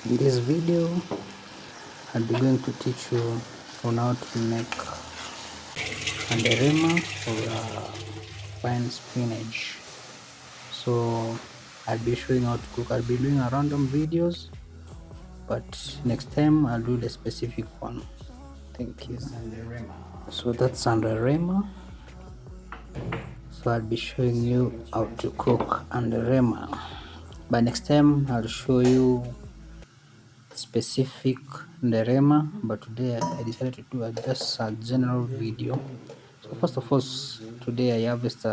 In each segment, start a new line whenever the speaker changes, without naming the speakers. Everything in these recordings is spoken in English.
In this video, I'll be going to teach you on how to make a nderema or a fine spinach. So I'll be showing how to cook. I'll be doing a random videos, but next time I'll do the specific one. Thank you. So that's nderema. So I'll be showing you how to cook nderema, but next time I'll show you specific nderema, but today I decided to do just a general video. So first of all, today I harvest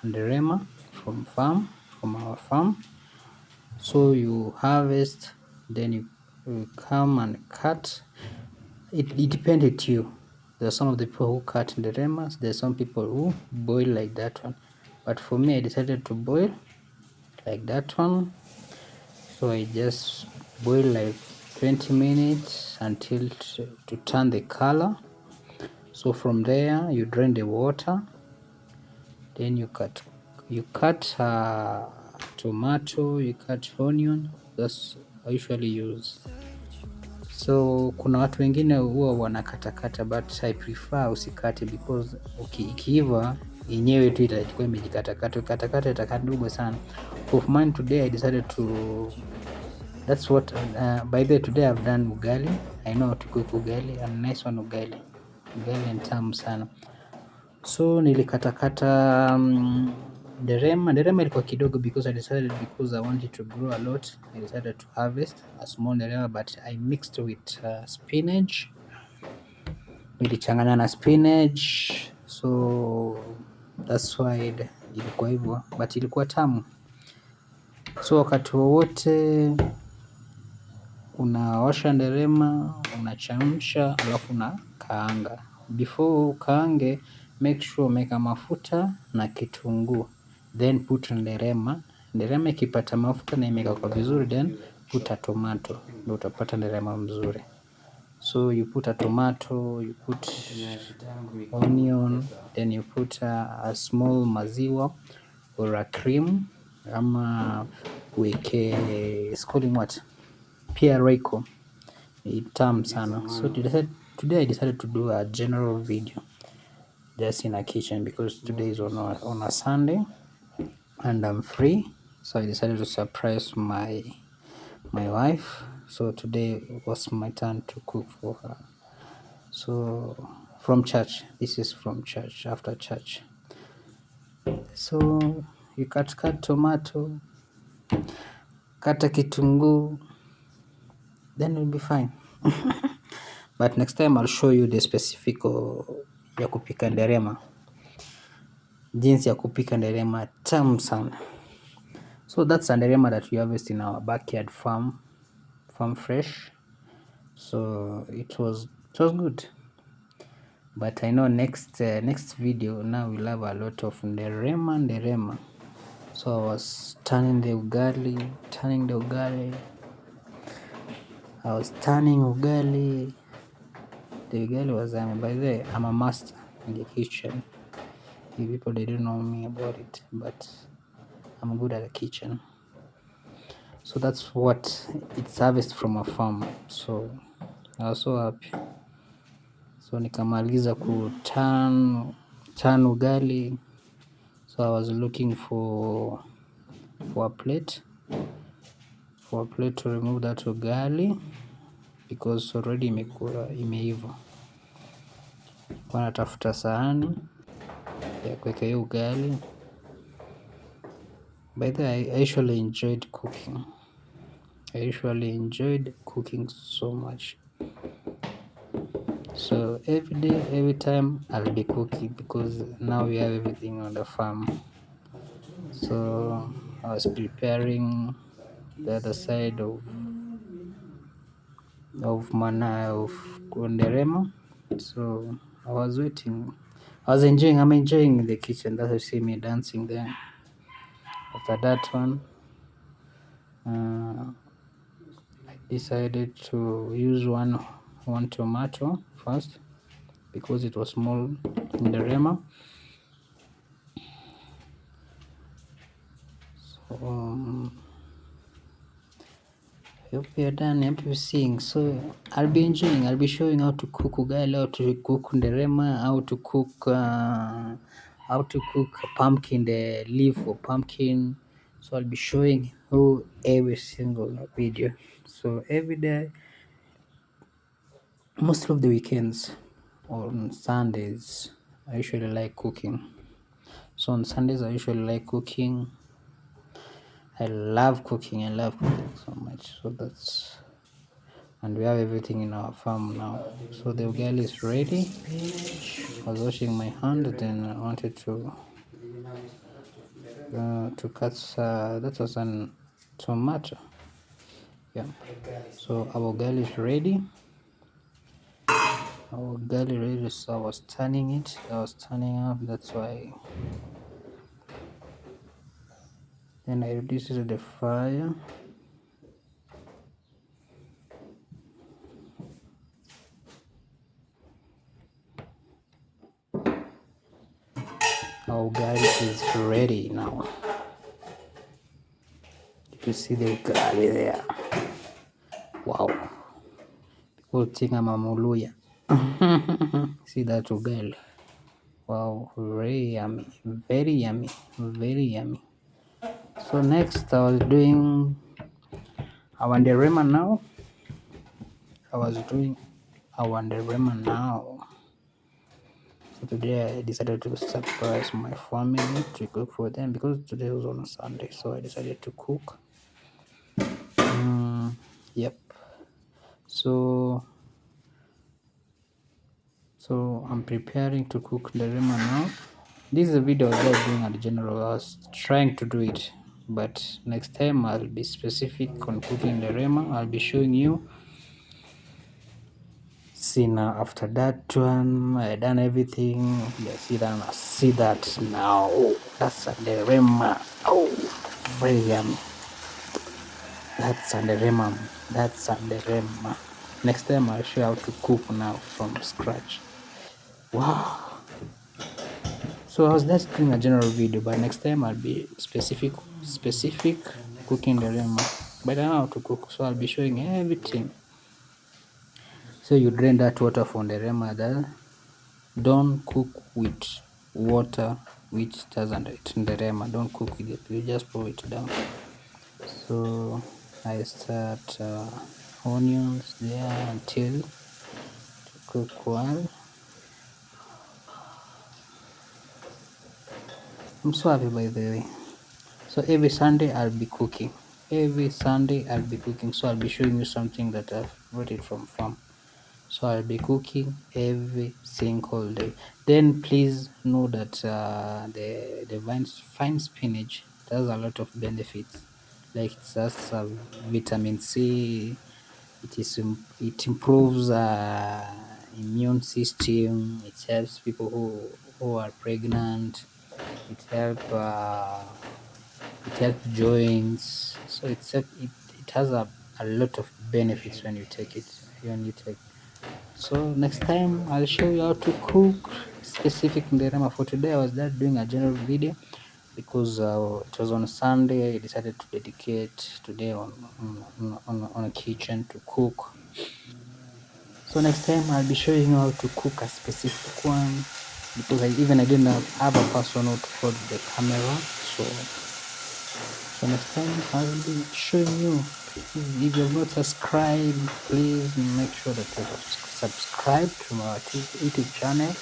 nderema from our farm. So you harvest, then you come and cut. It depends on you. There are some of the people who cut nderemas. There's some people who boil like that one, but for me I decided to boil like that one. So I just boil like 20 minutes until to turn the color. So from there you drain the water, then you cut tomato, you cut onion. That's I usually use. So kuna watu wengine huwa wanakatakata, but I prefer usikate because ikiiva yenyewe tu itakuwa imejikatakata, ukatakata itakaa ndogo sana. For mine today I decided to, that's what by the way, today I've done ugali. I know how to cook ugali, and nice one ugali ni tamu sana. So nilikatakata nderema ilikuwa kidogo because I decided, because I wanted to grow a lot, I decided to harvest a small nderema, but I mixed with spinach. Nilichanganya na spinach, so that's why ilikuwa hivyo, but ilikuwa tamu. So wakati wowote unaosha nderema, unachemsha, alafu unakaanga. Before ukaange, make sure umeweka mafuta na kitunguu, then put nderema. Nderema ikipata mafuta na imeweka kwa vizuri, then put a tomato, ndio utapata nderema mzuri. So you put a tomato, you put onion, then you put a small maziwa or a cream, ama uweke, it's calling what, pia Royco. It's tamu sana. So today I decided to do a general video just in a kitchen, because today is on a Sunday and I'm free. So I decided to surprise my wife. So today was my turn to cook for her. So from church, this is from church, after church. So you cut tomato, kata kitunguu, then you'll be fine. But next time I'll show you the specific ya kupika nderema, jinsi ya kupika nderema tamu sana. So that's a nderema that we harvest in our backyard farm fresh. So it was good. But I know next video now we'll have a lot of nderema. So I was turning the ugali. I was turning ugali. The ugali was, by the way, I'm a master in the kitchen. You people, they don't know me about it, but I'm good at the kitchen. So that's what it's harvest from a farm. So I was so happy. So nikamaliza turn ugali. So I was looking for a plate to remove that ugali, because already imeiva. Kwa natafuta sahani ya kuweka hiyo ugali. By the way, I usually enjoyed cooking so much. So every day, every time I'll be cooking, because now we have everything on the farm. So I was preparing the other side of nderema. So I was waiting. I'm enjoying the kitchen. That's why you see me dancing there. After that one, I decided to use one tomato first, because it was small nderema. So hope you're done. Hope you're seeing. So I'll be showing how to cook ugali, how to cook nderema, how to cook pumpkin, the leaf for pumpkin. So I'll be showing you every single video. So every day, most of the weekends, on Sundays, I usually like cooking. So on Sundays, I usually like cooking. I love cooking. I love cooking so much. So that's, and we have everything in our farm now. So the ugali is ready. I was washing my hand, then I wanted to cut. That was an tomato. Yeah. So our ugali is ready. Our ugali ready. So I was turning it. I was turning up. That's why. Then I reduced the fire. Our ugali is ready now. You see the ugali there. Wow. People think I'm a Muluya. See that ugali. Wow, very yummy. Very yummy. Very yummy. So next I was doing our nderema now. So today I decided to surprise my family to cook for them because today was on a Sunday. So I decided to cook. Yep. So I'm preparing to cook nderema now. This is a video I was doing at general. I was trying to do it, but next time I'll be specific on cooking nderema. I'll be showing you. See now, after that one, I done everything. Yeah, see that now. Oh, that's a nderema. Oh, very yummy. That's a nderema. That's a nderema. Next time I'll show you how to cook now from scratch. Wow. So I was just doing a general video, but next time I'll be specific cooking nderema. But I know how to cook, so I'll be showing everything. So you drain that water from nderema there. Don't cook with water which doesn't nderema. Don't cook with it. You just pour it down. So I start onions there until to cook well. I'm so happy, by the way. So every Sunday I'll be cooking. So I'll be showing you something that I've brought it from farm. So I'll be cooking every single day. Then please know that the fine spinach has a lot of benefits. Like it has vitamin C. It improves immune system. It helps people who are pregnant. It helps joints. So it has a lot of benefits when you take it. So next time I'll show you how to cook specific nderema. For today I was just doing a general video because it was on Sunday. I decided to dedicate today on a kitchen to cook. So next time I'll be showing you how to cook a specific one because I didn't have a person to hold the camera. So next time I'll be showing you. If you're not subscribed, please make sure that you subscribe to our YouTube channel.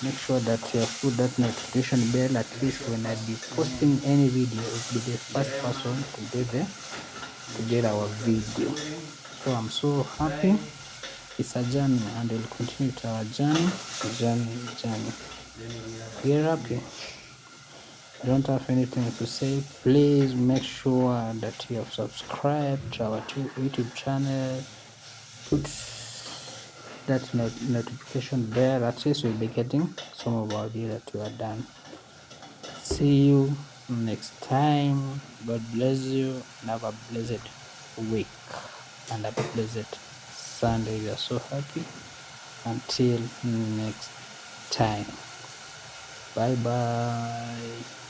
Make sure that you put that notification bell. At least when I be posting any video, you'll be the first person to get our video. So I'm so happy. It's a journey, and we'll continue to our journey. We're happy. Don't have anything to say. Please make sure that you have subscribed to our YouTube channel. Put that notification bell. At least you'll be getting some of our videos that we are done. See you next time. God bless you and have a blessed week and have a blessed Sunday. We are so happy. Until next time. Bye bye.